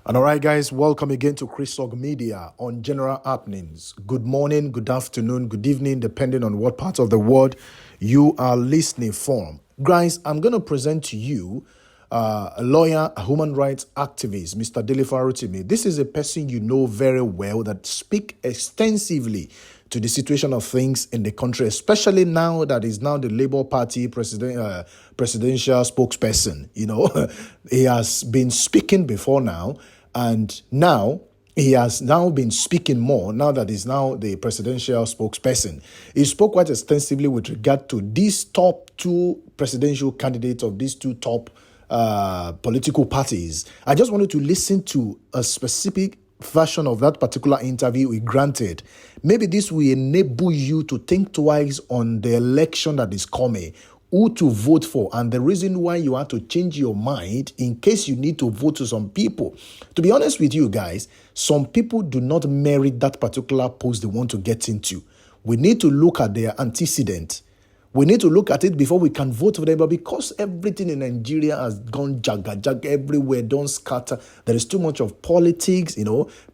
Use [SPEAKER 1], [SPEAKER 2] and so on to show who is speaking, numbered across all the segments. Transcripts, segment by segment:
[SPEAKER 1] And all right, guys, welcome again to Chrisog Media on General Happenings. Good morning, good afternoon, good evening, depending on what part of the world you are listening from. Guys, I'm going to present to you a lawyer, a human rights activist, Mr. Dele Farotimi. This is a person you know very well that speaks extensively to the situation of things in the country, especially now that he's now the Labour Party presidential spokesperson. You know, he has been speaking before now, and now he has now been speaking more now that he's now the presidential spokesperson. He spoke quite extensively with regard to these top two presidential candidates of these two top political parties. I just wanted to listen to a specific version of that particular interview we granted. Maybe this will enable you to think twice on the election that is coming, who to vote for, and the reason why you have to change your mind in case you need to vote to some people. To be honest with you guys, some people do not merit that particular post they want to get into. We need to look at their antecedent. We need to look at it before we can vote for them. But because everything in Nigeria has gone jaga everywhere, don't scatter. There is too much of politics,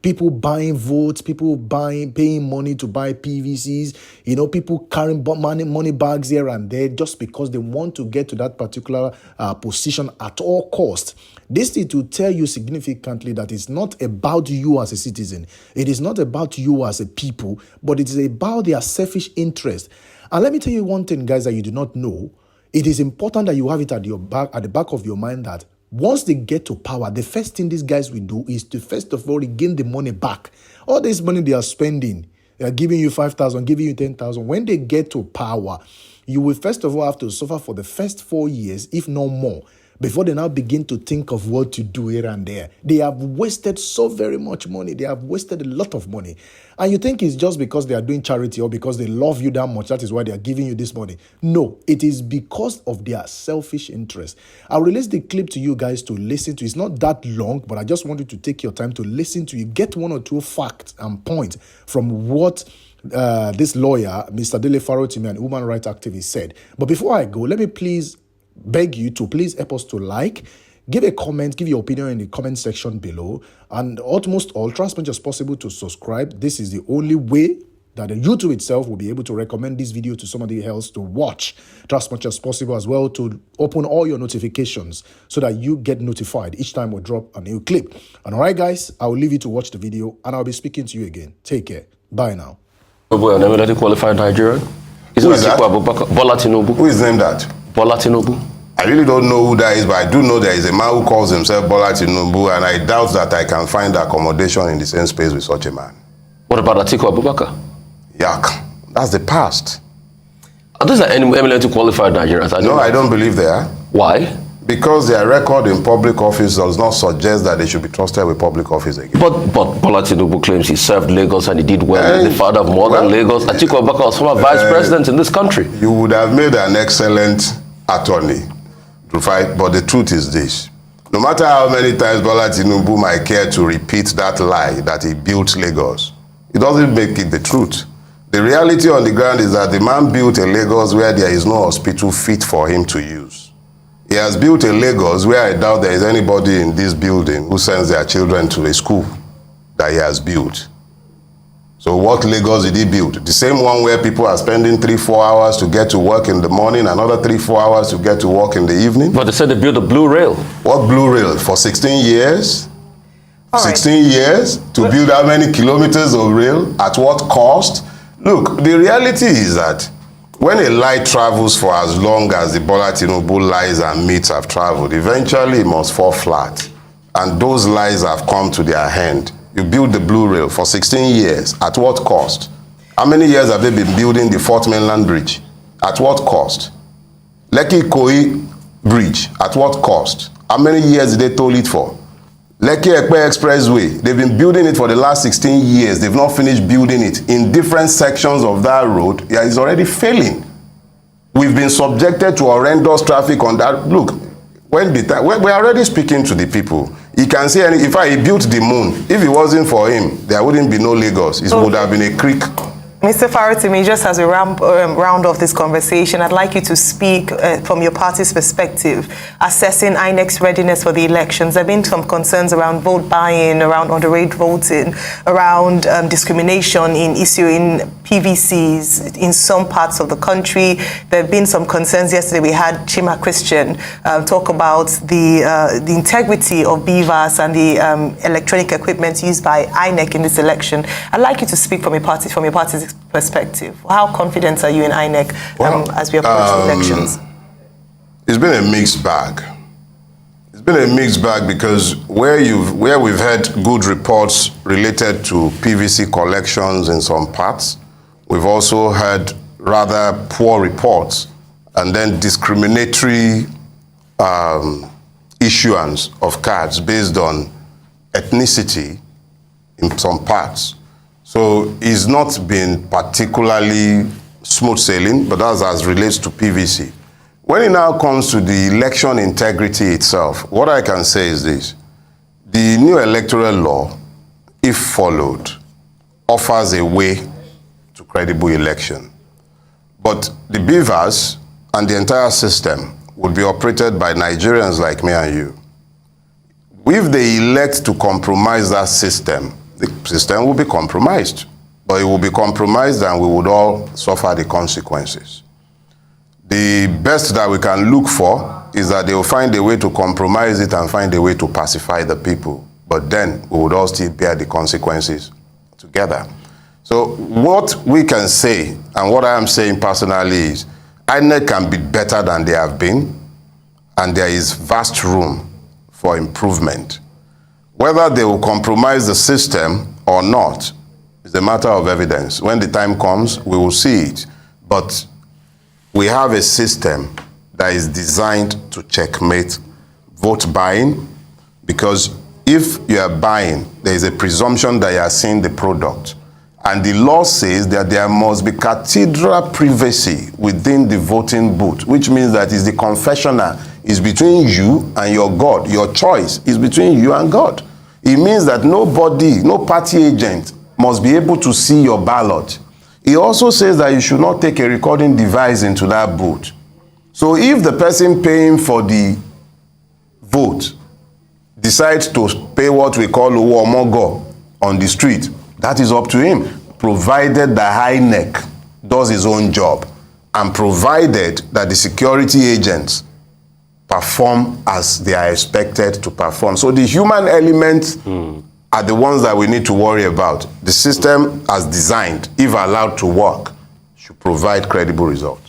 [SPEAKER 1] people buying votes, people paying money to buy PVCs, people carrying money bags here and there just because they want to get to that particular position at all cost. This is to tell you significantly that it's not about you as a citizen. It is not about you as a people, but it is about their selfish interest. And let me tell you one thing, guys, that you do not know. It is important that you have it at the back of your mind that once they get to power, the first thing these guys will do is to first of all regain the money back. All this money they are spending, they are giving you 5,000, giving you 10,000. When they get to power, you will first of all have to suffer for the first 4 years, if not more, before they now begin to think of what to do here and there. They have wasted so very much money. They have wasted a lot of money. And you think it's just because they are doing charity or because they love you that much, that is why they are giving you this money. No, it is because of their selfish interest. I'll release the clip to you guys to listen to. It's not that long, but I just want you to take your time to listen to it. Get one or two facts and points from what this lawyer, Mr. Dele Farotimi, and human rights activist said. But before I go, let me please beg you to please help us to give a comment, give your opinion in the comment section below, and utmost all, try as much as possible to subscribe. This is the only way that the YouTube itself will be able to recommend this video to somebody else to watch. Try as much as possible as well to open all your notifications so that you get notified each time we drop a new clip. And all right, guys, I will leave you to watch the video, and I'll be speaking to you again. Take care. Bye now.
[SPEAKER 2] An eminently qualified Nigerian.
[SPEAKER 3] Who is that?
[SPEAKER 2] Bola Tinubu.
[SPEAKER 3] Who is named that?
[SPEAKER 2] Bola Tinubu.
[SPEAKER 3] I really don't know who that is, but I do know there is a man who calls himself Bola Tinubu, and I doubt that I can find accommodation in the same space with such a man.
[SPEAKER 2] What about Atiku Abubakar?
[SPEAKER 3] Yuck. That's the past.
[SPEAKER 2] Are those eminently qualified Nigerians?
[SPEAKER 3] No, I don't believe they are.
[SPEAKER 2] Why?
[SPEAKER 3] Because their record in public office does not suggest that they should be trusted with public office again.
[SPEAKER 2] But Bola Tinubu claims he served Lagos and he did well. He's the father of modern Lagos. Atiku Abubakar was former vice president in this country.
[SPEAKER 3] You would have made an excellent attorney to fight, but the truth is this. No matter how many times Bola Tinubu might care to repeat that lie that he built Lagos, it doesn't make it the truth. The reality on the ground is that the man built a Lagos where there is no hospital fit for him to use. He has built a Lagos where I doubt there is anybody in this building who sends their children to a school that he has built. So what Lagos did he build? The same one where people are spending 3-4 hours to get to work in the morning, another 3-4 hours to get to work in the evening?
[SPEAKER 2] But they said they built a blue rail.
[SPEAKER 3] What blue rail? For 16 years? 16 years to build how many kilometers of rail? At what cost? Look, the reality is that when a lie travels for as long as the Bola Tinubu lies and myths have traveled, eventually it must fall flat. And those lies have come to their end. You build the blue rail for 16 years. At what cost? How many years have they been building the Fourth Mainland Bridge? At what cost? Lekki Koi Bridge. At what cost? How many years did they toll it for? Lekki Ekpe Expressway. They've been building it for the last 16 years. They've not finished building it. In different sections of that road, it's already failing. We've been subjected to horrendous traffic on that. Look, we're already speaking to the people. He can see, if he built the moon, if it wasn't for him, there wouldn't be no Lagos. It would have been a creek.
[SPEAKER 4] Mr. Farotimi, just as we round off this conversation, I'd like you to speak from your party's perspective, assessing INEC's readiness for the elections. There have been some concerns around vote buying, around underage voting, around discrimination in issuing PVCs in some parts of the country. There have been some concerns. Yesterday we had Chima Christian talk about the integrity of BVAS and the electronic equipment used by INEC in this election. I'd like you to speak from your party's perspective. How confident are you in INEC as we approach the elections?
[SPEAKER 3] It's been a mixed bag. It's been a mixed bag because where we've had good reports related to PVC collections in some parts, we've also had rather poor reports and then discriminatory issuance of cards based on ethnicity in some parts. So it's not been particularly smooth sailing, but that's as relates to PVC. When it now comes to the election integrity itself, what I can say is this. The new electoral law, if followed, offers a way to credible election. But the BVAS and the entire system would be operated by Nigerians like me and you. If they elect to compromise that system, the system will be compromised. But it will be compromised and we would all suffer the consequences. The best that we can look for is that they will find a way to compromise it and find a way to pacify the people. But then we would all still bear the consequences together. So what we can say, and what I am saying personally is, INEC can be better than they have been, and there is vast room for improvement. Whether they will compromise the system or not is a matter of evidence. When the time comes, we will see it. But we have a system that is designed to checkmate vote buying, because if you are buying, there is a presumption that you are seeing the product. And the law says that there must be cathedral privacy within the voting booth, which means that is the confessional is between you and your God. Your choice is between you and God. It means that nobody, no party agent must be able to see your ballot. It also says that you should not take a recording device into that booth. So if the person paying for the vote decides to pay what we call Uwomogo on the street, that is up to him, provided the INEC does his own job and provided that the security agents perform as they are expected to perform. So the human elements are the ones that we need to worry about. The system as designed, if allowed to work, should provide credible results.